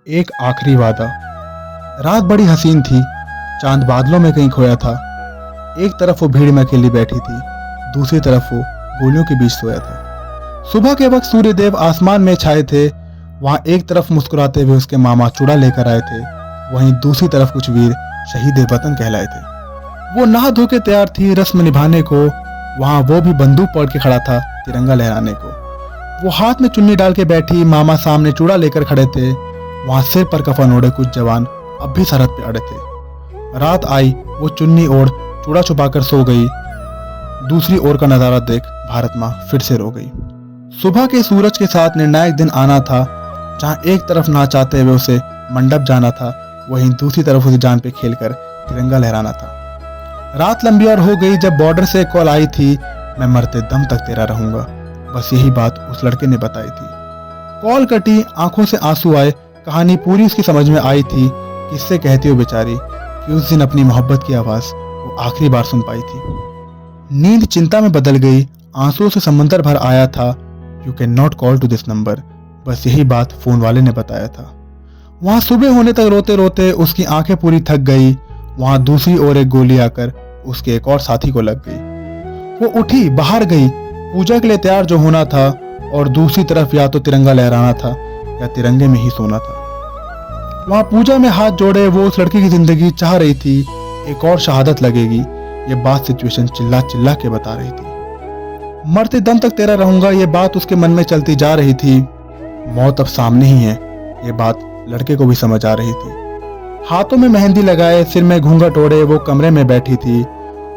एक आखिरी वादा। रात बड़ी हसीन थी, चांद बादलों में कहीं खोया था। एक तरफ वो भीड़ में अकेली बैठी थी, दूसरी तरफ वो गोलियों के बीच सोया था। सुबह के वक्त सूर्यदेव आसमान में छाए थे। वहां एक तरफ मुस्कुराते हुए उसके मामा चूड़ा लेकर आए थे, वहीं दूसरी तरफ कुछ वीर शहीद वतन कहलाए थे। वो नहा धो के तैयार थी रस्म निभाने को। वहां वो भी बंदूक पकड़ के खड़ा था तिरंगा लहराने को। वो हाथ में चुन्नी डाल के बैठी, मामा सामने चूड़ा लेकर खड़े थे। वहां सिर पर कफन ओढ़े कुछ जवान अब भी सरहद पे अड़े थे। रात आई, वो चुन्नी ओढ़ चूड़ा छुपाकर सो गई। दूसरी ओर का नजारा देख भारत माँ फिर से रो गई। सुबह के सूरज के साथ निर्णायक दिन आना था, जहां एक तरफ ना चाहते हुए उसे मंडप जाना था, वहीं दूसरी तरफ उसे जान पे खेलकर तिरंगा लहराना था। रात लंबी और हो गई जब बॉर्डर से कॉल आई थी, मैं मरते दम तक तेरा रहूंगा। बस यही बात उस लड़के ने बताई थी। कॉल कटी, आंखों से आंसू आए। कहानी पूरी उसकी समझ में आई थी। किससे कहती हो बेचारी कि उस दिन अपनी मोहब्बत की आवाज वो आखिरी बार सुन पाई थी। नींद चिंता में बदल गई, आंसुओं से समंदर भर आया था। You can not call to this number, बस यही बात फोन वाले ने बताया था। वहां सुबह होने तक रोते रोते उसकी आंखें पूरी थक गई। वहां दूसरी ओर एक गोली आकर उसके एक और साथी को लग गई। वो उठी, बाहर गई, पूजा के लिए तैयार जो होना था, और दूसरी तरफ या तो तिरंगा लहराना था या तिरंगे में ही सोना था। वहां पूजा में हाथ जोड़े वो उस लड़की की जिंदगी चाह रही थी। एक और शहादत लगेगी, ये बात सिचुएशन चिल्ला चिल्ला के बता रही थी। मरते दम तक तेरा रहूंगा, ये बात उसके मन में चलती जा रही थी। मौत अब सामने ही है, ये बात लड़के को भी समझ आ रही थी। हाथों में मेहंदी लगाए, सिर में घूंघट ओढ़े वो कमरे में बैठी थी।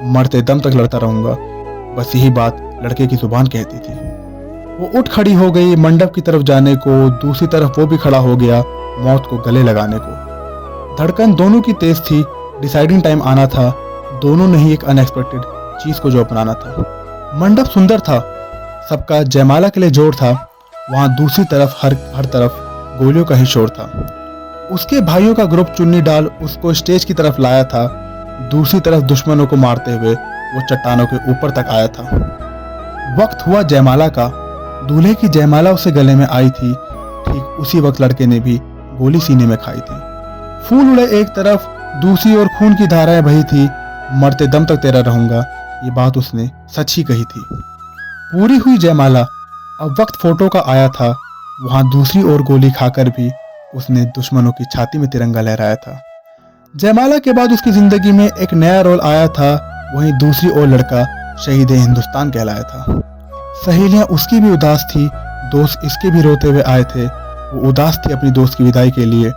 मरते दम तक लड़ता रहूंगा, बस यही बात लड़के की जुबान कहती थी। वो उठ खड़ी हो गई मंडप की तरफ जाने को। दूसरी तरफ वो भी खड़ा हो गया मौत को गले लगाने को। धड़कन दोनों की तेज थी, डिसाइडिंग टाइम आना था। दोनों ने ही एक अनएक्सपेक्टेड चीज को जो अपनाना था। मंडप सुंदर था, सबका जयमाला के लिए जोर था। वहां दूसरी तरफ हर तरफ गोलियों का ही शोर था। उसके भाइयों का ग्रुप चुन्नी डाल उसको स्टेज की तरफ लाया था। दूसरी तरफ दुश्मनों को मारते हुए वो चट्टानों के ऊपर तक आया था। वक्त हुआ जयमाला का। दूल्हे की जयमाला उसे गले में आई थी। ठीक उसी वक्त लड़के ने भी गोली सीने में खाई थी। फूल उड़े एक तरफ, दूसरी ओर खून की धाराएं बही थी। मरते दम तक तेरा रहूंगा, ये बात उसने सच ही कही थी। पूरी हुई जयमाला, अब वक्त फोटो का आया था। वहां दूसरी ओर गोली खाकर भी उसने दुश्मनों की छाती में तिरंगा लहराया था। जयमाला के बाद उसकी जिंदगी में एक नया रोल आया था। वहीं दूसरी ओर लड़का शहीद हिंदुस्तान कहलाया था। सहेलियां उसकी भी उदास थी, दोस्त इसके भी रोते हुए आए थे। वो उदास थी अपनी दोस्त की विदाई के लिए,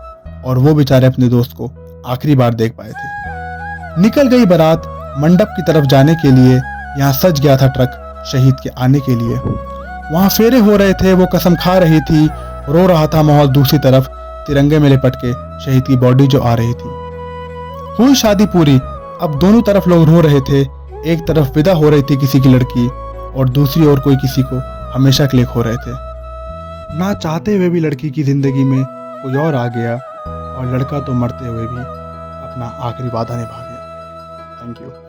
और वो बेचारे अपने दोस्त को आखिरी बार देख पाए थे। निकल गई बारात मंडप की तरफ जाने के लिए। यहाँ सज गया था ट्रक शहीद के आने के लिए। वहां फेरे हो रहे थे, वो कसम खा रही थी। रो रहा था माहौल दूसरी तरफ, तिरंगे में लिपट के शहीद की बॉडी जो आ रही थी। हुई शादी पूरी, अब दोनों तरफ लोग रो रहे थे। एक तरफ विदा हो रही थी किसी की लड़की, और दूसरी ओर कोई किसी को हमेशा के लिए खो रहे थे। ना चाहते हुए भी लड़की की जिंदगी में कोई और आ गया, और लड़का तो मरते हुए भी अपना आखिरी वादा निभा गया। Thank you.